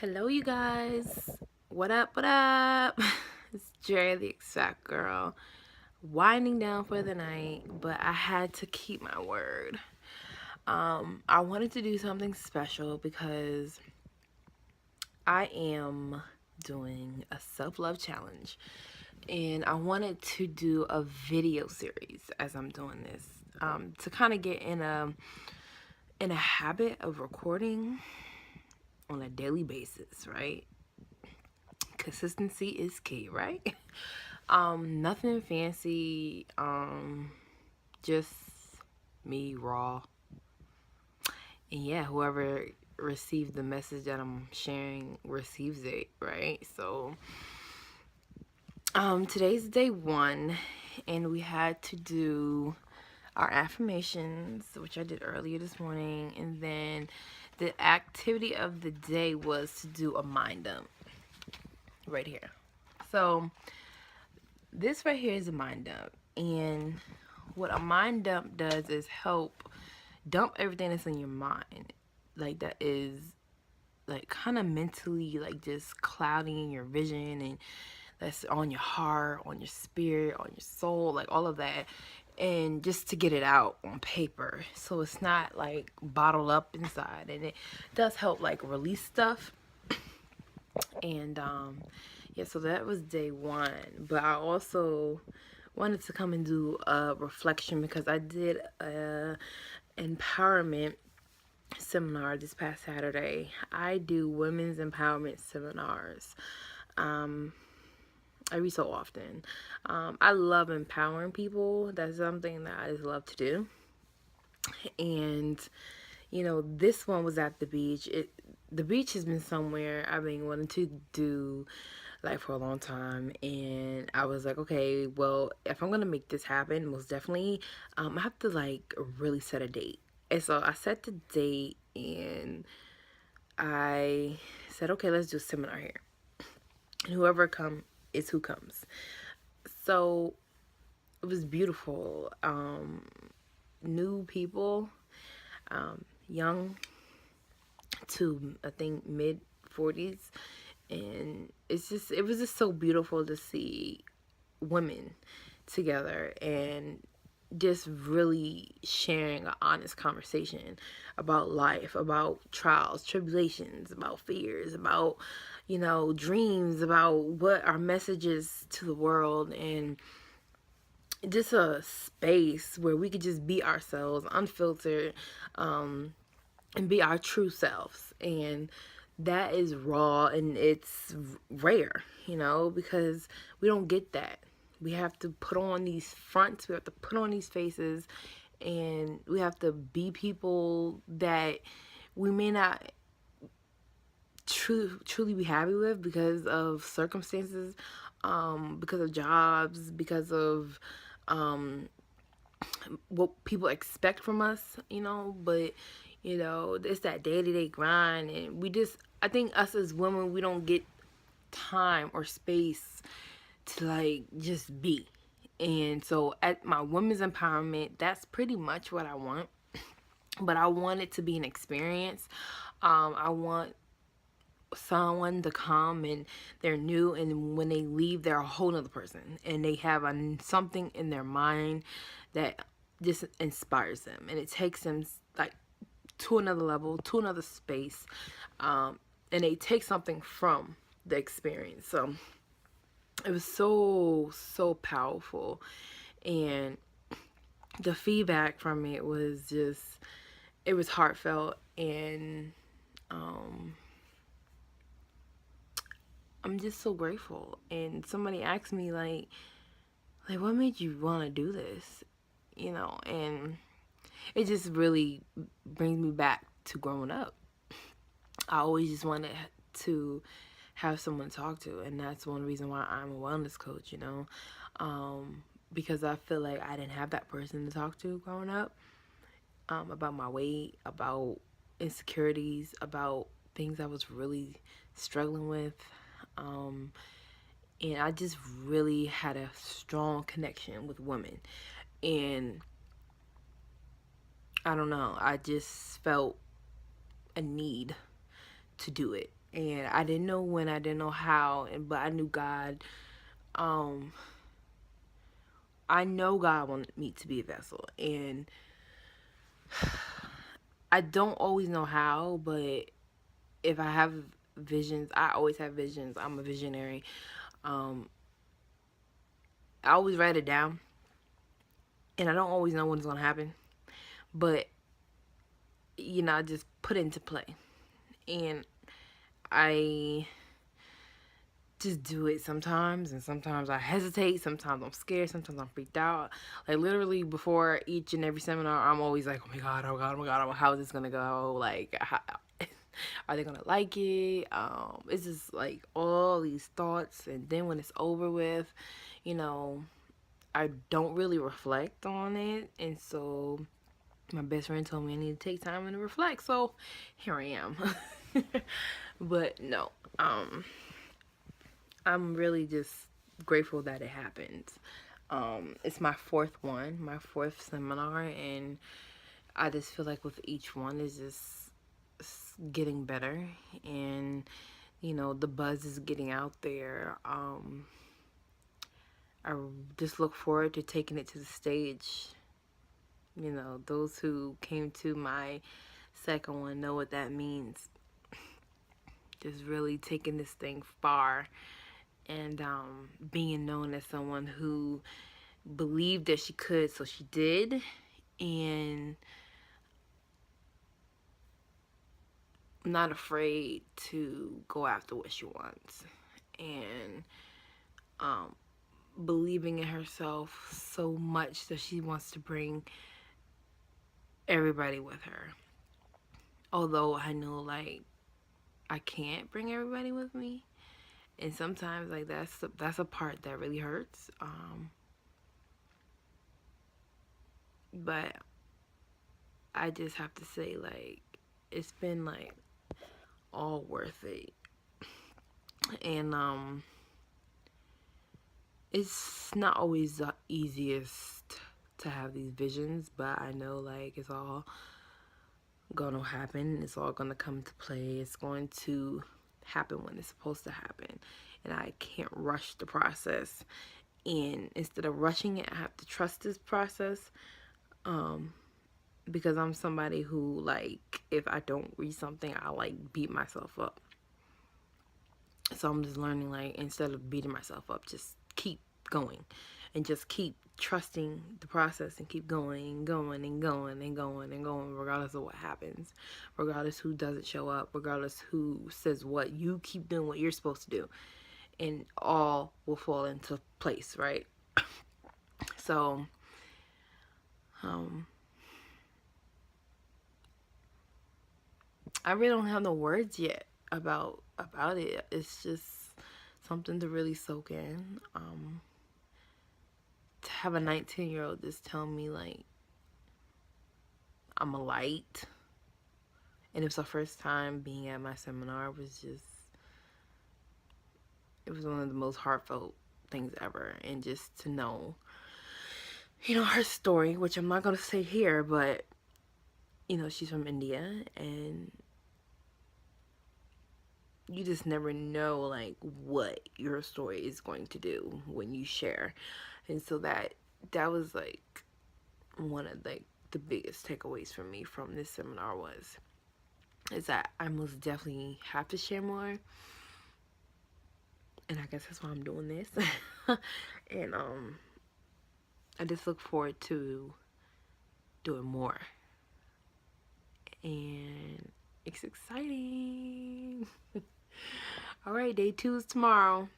Hello, you guys. What up? What up? It's Jerry, the exact girl, winding down for the night, but I had to keep my word. I wanted to do something special because I am doing a self-love challenge, and I wanted to do a video series as I'm doing this, to kind of get in a habit of recording on a daily basis, right? Consistency is key, right? Nothing fancy. Just me raw. And yeah, whoever received the message that I'm sharing receives it, right? So, today's day one, and we had to do our affirmations, which I did earlier this morning, and then the activity of the day was to do a mind dump right here. So, this right here is a mind dump, and what a mind dump does is help dump everything that's in your mind, like that is like kind of mentally like just clouding your vision, and that's on your heart, on your spirit, on your soul, like all of that, and just to get it out on paper so it's not like bottled up inside. And it does help like release stuff. And yeah, so that was day one, but I also wanted to come and do a reflection because I did a empowerment seminar this past Saturday. I do women's empowerment seminars every so often. I love empowering people. That's something that I just love to do. And this one was at the beach. The beach has been somewhere I've been wanting to do like for a long time, and I was like, okay, well, if I'm gonna make this happen, most definitely, I have to like really set a date. And so I set the date, and I said, okay, let's do a seminar here, and whoever come is who comes. So it was beautiful. New people, young to I think mid 40s, and it was just so beautiful to see women together and just really sharing an honest conversation about life, about trials, tribulations, about fears, about dreams, about what our message is to the world, and just a space where we could just be ourselves, unfiltered, and be our true selves. And that is raw, and it's rare, because we don't get that. We have to put on these fronts, we have to put on these faces, and we have to be people that we may not truly be happy with because of circumstances, because of jobs, because of what people expect from us, but it's that day-to-day grind, and I think us as women, we don't get time or space to like just be. And so at my women's empowerment, that's pretty much what I want. But I want it to be an experience. I want someone to come and they're new, and when they leave they're a whole nother person, and they have something in their mind that just inspires them, and it takes them like to another level, to another space, and they take something from the experience. So it was so powerful, and the feedback from it was just, it was heartfelt. And I'm just so grateful. And somebody asked me like what made you want to do this, and it just really brings me back to growing up. I always just wanted to have someone to talk to, and that's one reason why I'm a wellness coach, because I feel like I didn't have that person to talk to growing up, about my weight, about insecurities, about things I was really struggling with. And I just really had a strong connection with women. And I don't know, I just felt a need to do it. and I didn't know when, I didn't know how, but I knew God. Um, I know God wanted me to be a vessel, and I don't always know how, but if I have visions, I always have visions. I'm a visionary. Um, I always write it down, and I don't always know when it's gonna happen, but I just put it into play, and I just do it sometimes, and sometimes I hesitate, sometimes I'm scared, sometimes I'm freaked out. Like literally before each and every seminar, I'm always like, oh my god, oh my god, oh my god, how is this gonna go? Like, how, are they gonna like it? It's just like all these thoughts, and then when it's over with, you know, I don't really reflect on it, and so my best friend told me I need to take time and reflect, so here I am. But no, I'm really just grateful that it happened. It's my fourth one, my fourth seminar, and I just feel like with each one is just getting better, and the buzz is getting out there. I just look forward to taking it to the stage. Those who came to my second one know what that means. Just really taking this thing far, and being known as someone who believed that she could, so she did, and not afraid to go after what she wants, and believing in herself so much that she wants to bring everybody with her. Although I know, like, I can't bring everybody with me, and sometimes, like, that's a part that really hurts. But I just have to say, like, it's been like all worth it, and it's not always the easiest to have these visions, but I know, like, it's all gonna happen. It's all gonna come to play. It's going to happen when it's supposed to happen, and I can't rush the process. And instead of rushing it, I have to trust this process, because I'm somebody who, like, if I don't read something, I like beat myself up. So I'm just learning, like, instead of beating myself up, just keep going and just keep trusting the process and keep going and going and going and going and going, regardless of what happens, regardless who doesn't show up, regardless who says what. You keep doing what you're supposed to do, and all will fall into place, right? So I really don't have no words yet about it. It's just something to really soak in. To have a 19-year-old just tell me, like, I'm a light, and it was the first time being at my seminar. It was one of the most heartfelt things ever. And just to know, her story, which I'm not going to say here, but she's from India, and you just never know, like, what your story is going to do when you share. And so that was, like, one of, like, the biggest takeaways for me from this seminar is that I most definitely have to share more, and I guess that's why I'm doing this. And I just look forward to doing more, and it's exciting. All right, day 2 is tomorrow.